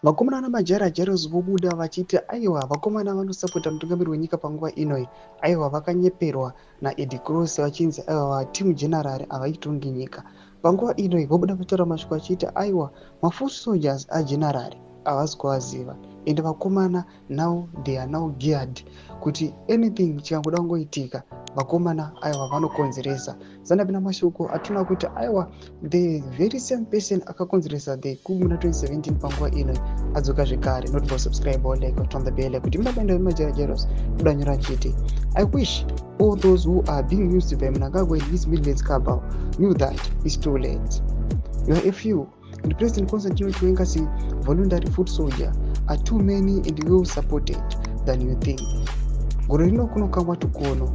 Vakomana namajairajaira vobuda vachiti aiwa vakomana vanosapota mutungamiri wenyika panguva inoi, aiwa vakanyeperwa naEddy Cross vachinzi aiwa timu general havaitongi nyika. Panguva inoi vobuda vataura mashoko achiti aiwa mafoot soldiers ageneral havasi kuvaziva, ende vakomana now they are now geared kuti anything chikangoda kungoitika vakomana aiwa vanokonzeresa. Zandapinda mashoko atinoona kuti aiwa the very same person akakonzeresa the coup muna 2017 panguva inoi adzoka zvekare. Not for subscribe or like or turn the bell kuti mudabaenda vemajairajiros kudanyora chete. I wish all those who are being used by Mnangagwa in his millions cabal knew that it's too late. You are a few, and President Constantine Chiwenga's voluntary foot soldier are too many and well supported than you think. Gore rino kunokangwa tukono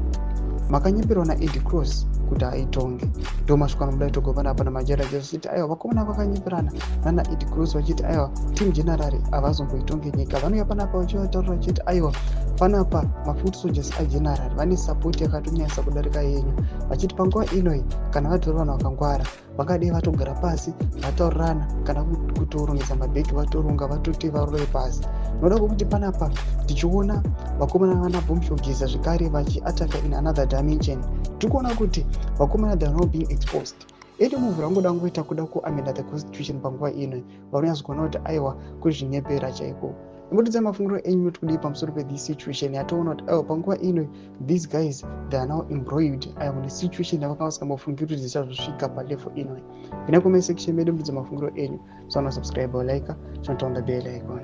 makanyeperwa naEddy Cross kuti aitonge. Ndo mashoko anobuda togovana apa namajairajairo vachiti aiwa vakomana vakanyeperana naEddy Cross vachiti aiwa timu general havazomboitonge nyika. Vanouya panapa vachivataurira vachiti aiwa panapa mafoot soldiers ageneral vane sapoti yakatonyanyisa kudarika yenyu, vachiti panguva inoi kana vatori vanhu vakangwara vangadei vatogara pasi vataurirana kana kutorongesa mabhegi vatoronga vatoti varove pasi. Noda kuti panapa tichiona vakomana vana bombshogeza zvekare vachiataka in another dimension. Tikuona kuti vakomana they are now being exposed. Ede muvhu rangoda ngoita kuda kuamenda the constitution panguva inoi vanonyatsokuona kuti aiwa kuzvinyepera chaiko. Imbotidza mafungiro enyu kuti kudii pamusoro pe-this situation yatoona kuti aiwa panguva inoi these guys they are now embroiled aiwa mune situation yavakanga vasingambofungiri kuti dzichazosvika palevel inoi. Pinda comment section medu mudidza mafungiro enyu, so subscribe or like, turn on the bell icon.